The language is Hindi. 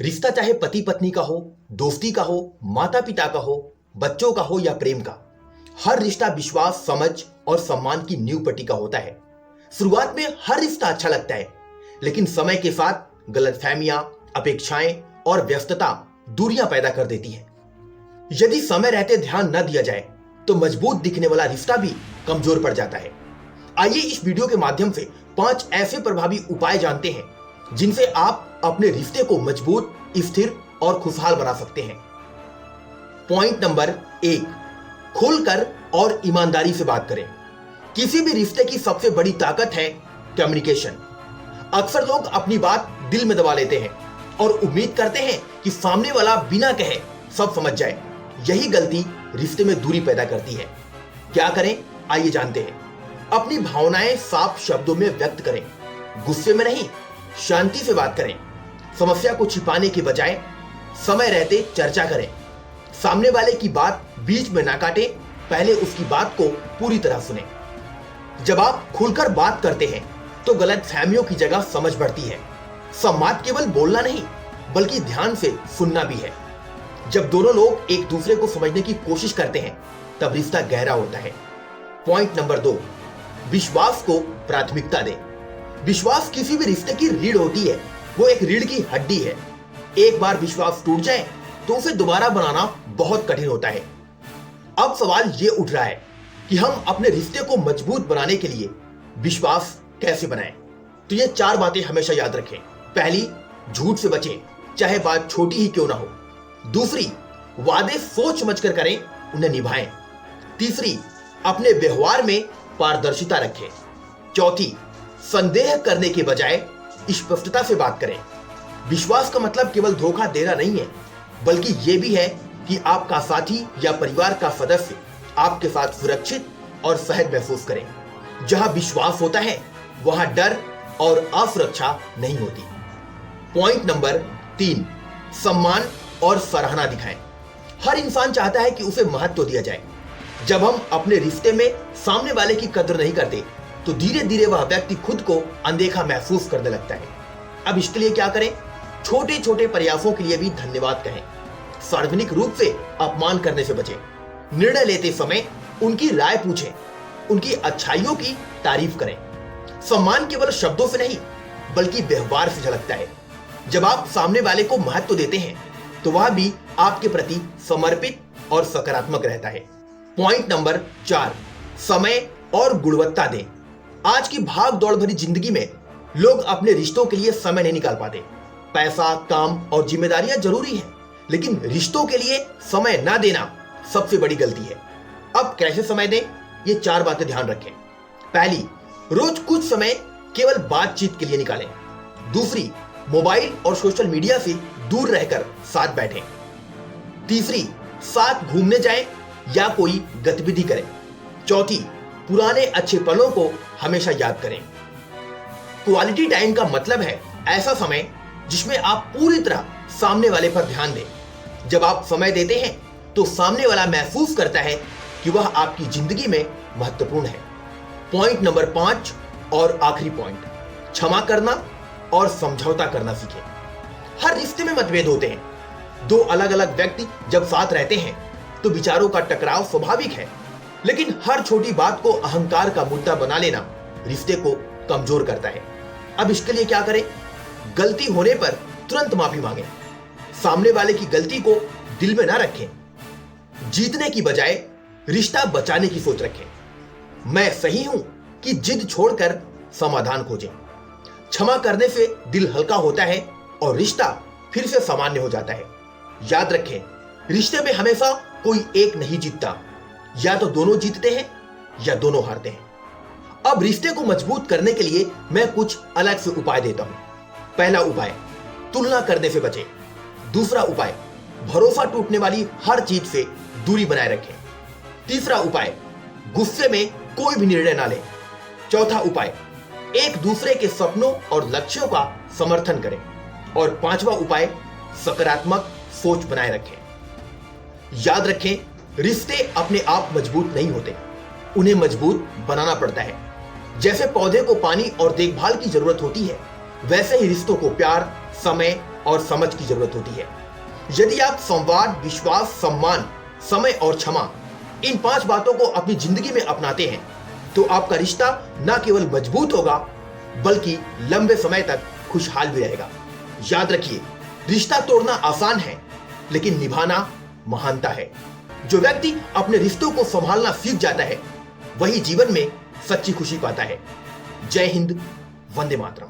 रिश्ता चाहे पति पत्नी का हो, दोस्ती का हो, माता पिता का हो, बच्चों का हो या प्रेम का, हर रिश्ता विश्वास, समझ और सम्मान की नींव पट्टी का होता है। शुरुआत में हर रिश्ता अच्छा लगता है, लेकिन समय के साथ गलतफहमियां, अपेक्षाएं और व्यस्तता दूरियां पैदा कर देती है। यदि समय रहते ध्यान न दिया जाए तो मजबूत दिखने वाला रिश्ता भी कमजोर पड़ जाता है। आइए इस वीडियो के माध्यम से 5 ऐसे प्रभावी उपाय जानते हैं जिनसे आप अपने रिश्ते को मजबूत, स्थिर और खुशहाल बना सकते हैं। पॉइंट नंबर 1, खुलकर और ईमानदारी से बात करें। किसी भी रिश्ते की सबसे बड़ी ताकत है कम्युनिकेशन। अक्सर लोग अपनी बात दिल में दबा लेते हैं और उम्मीद करते हैं कि सामने वाला बिना कहे सब समझ जाए। यही गलती रिश्ते में दूरी पैदा करती है। क्या करें, आइए जानते हैं। अपनी भावनाएं साफ शब्दों में व्यक्त करें। गुस्से में नहीं, शांति से बात करें। समस्या को छिपाने के बजाय समय रहते चर्चा करें। सामने वाले की बात बीच में ना काटें, पहले उसकी बात को पूरी तरह सुनें। जब आप खुलकर बात करते हैं तो गलतफहमियों की जगह समझ बढ़ती है। संवाद केवल बोलना नहीं, बल्कि ध्यान से सुनना भी है। जब दोनों लोग एक दूसरे को समझने की कोशिश करते हैं तब रिश्ता गहरा होता है। पॉइंट नंबर 2, विश्वास को प्राथमिकता दें। विश्वास किसी भी रिश्ते की रीढ़ होती है। वो एक रीढ़ की हड्डी है। एक बार विश्वास टूट जाए तो उसे दोबारा बनाना बहुत कठिन होता है। अब सवाल ये उठ रहा है कि हम अपने रिश्ते को मजबूत बनाने के लिए विश्वास कैसे बनाएं। तो ये 4 बातें हमेशा याद रखें। पहली, झूठ से बचें, चाहे बात छोटी ही क्यों ना हो। दूसरी, वादे सोच समझकर करें, उन्हें निभाएं। तीसरी, अपने व्यवहार में पारदर्शिता रखें। चौथी, संदेह करने के बजाय स्पष्टता से बात करें। विश्वास का मतलब केवल धोखा देना नहीं है, बल्कि यह भी है कि आपका साथी या परिवार का सदस्य आपके साथ सुरक्षित और सहज महसूस करें। जहां विश्वास होता है वहां डर और असुरक्षा नहीं होती। पॉइंट नंबर 3, सम्मान और सराहना दिखाएं। हर इंसान चाहता है कि उसे महत्व दिया जाए। जब हम अपने रिश्ते में सामने वाले की कदर नहीं करते तो धीरे धीरे वह व्यक्ति खुद को अनदेखा महसूस करने लगता है। अब इसके लिए क्या करें? छोटे छोटे प्रयासों के लिए भी धन्यवाद कहें। सार्वजनिक रूप से अपमान करने से बचें। निर्णय लेते समय उनकी राय पूछें। उनकी अच्छाइयों की तारीफ करें। सम्मान केवल शब्दों से नहीं, बल्कि व्यवहार से झलकता है। जब आप सामने वाले को महत्व देते हैं तो वह भी आपके प्रति समर्पित और सकारात्मक रहता है। पॉइंट नंबर 4, समय और गुणवत्ता दें। आज की भाग दौड़ भरी जिंदगी में लोग अपने रिश्तों के लिए समय नहीं निकाल पाते। पैसा, काम और जिम्मेदारियां जरूरी हैं, लेकिन रिश्तों के लिए समय ना देना सबसे बड़ी गलती है। अब कैसे समय दें, ये 4 बातें ध्यान रखें। पहली, रोज कुछ समय केवल बातचीत के लिए निकालें। दूसरी, मोबाइल और सोशल मीडिया से दूर रहकर साथ बैठें। तीसरी, साथ घूमने जाएं या कोई गतिविधि करें। चौथी, पुराने अच्छे पलों को हमेशा याद करें। क्वालिटी टाइम का मतलब है ऐसा समय जिसमें आप पूरी तरह सामने वाले पर ध्यान दें। जब आप समय देते हैं तो सामने वाला महसूस करता है कि वह आपकी जिंदगी में महत्वपूर्ण है। पॉइंट नंबर 5 और आखिरी पॉइंट, क्षमा करना और समझौता करना सीखें। हर रिश्ते में मतभेद होते हैं। 2 अलग अलग व्यक्ति जब साथ रहते हैं तो विचारों का टकराव स्वाभाविक है, लेकिन हर छोटी बात को अहंकार का मुद्दा बना लेना रिश्ते को कमजोर करता है। अब इसके लिए क्या करें? गलती होने पर तुरंत माफी मांगें। सामने वाले की गलती को दिल में ना रखें। जीतने की बजाय रिश्ता बचाने की सोच रखें। मैं सही हूं कि जिद छोड़कर समाधान खोजें। क्षमा करने से दिल हल्का होता है और रिश्ता फिर से सामान्य हो जाता है। याद रखें, रिश्ते में हमेशा कोई एक नहीं जीतता। या तो दोनों जीतते हैं या दोनों हारते हैं। अब रिश्ते को मजबूत करने के लिए मैं कुछ अलग से उपाय देता हूं। पहला उपाय, तुलना करने से बचें। दूसरा उपाय, भरोसा टूटने वाली हर चीज से दूरी बनाए रखें। तीसरा उपाय, गुस्से में कोई भी निर्णय ना लें। चौथा उपाय, एक दूसरे के सपनों और लक्ष्यों का समर्थन करें। और 5वां उपाय, सकारात्मक सोच बनाए रखें। याद रखें, रिश्ते अपने आप मजबूत नहीं होते, उन्हें मजबूत बनाना पड़ता है। जैसे पौधे को पानी और देखभाल की जरूरत होती है, वैसे ही रिश्तों को प्यार, समय और समझ की जरूरत होती है। यदि आप संवाद, विश्वास, सम्मान, समय और क्षमा इन 5 बातों को अपनी जिंदगी में अपनाते हैं तो आपका रिश्ता न केवल मजबूत होगा बल्कि लंबे समय तक खुशहाल भी रहेगा। याद रखिए, रिश्ता तोड़ना आसान है लेकिन निभाना महानता है। जो व्यक्ति अपने रिश्तों को संभालना सीख जाता है वही जीवन में सच्ची खुशी पाता है। जय हिंद, वंदे मातरम।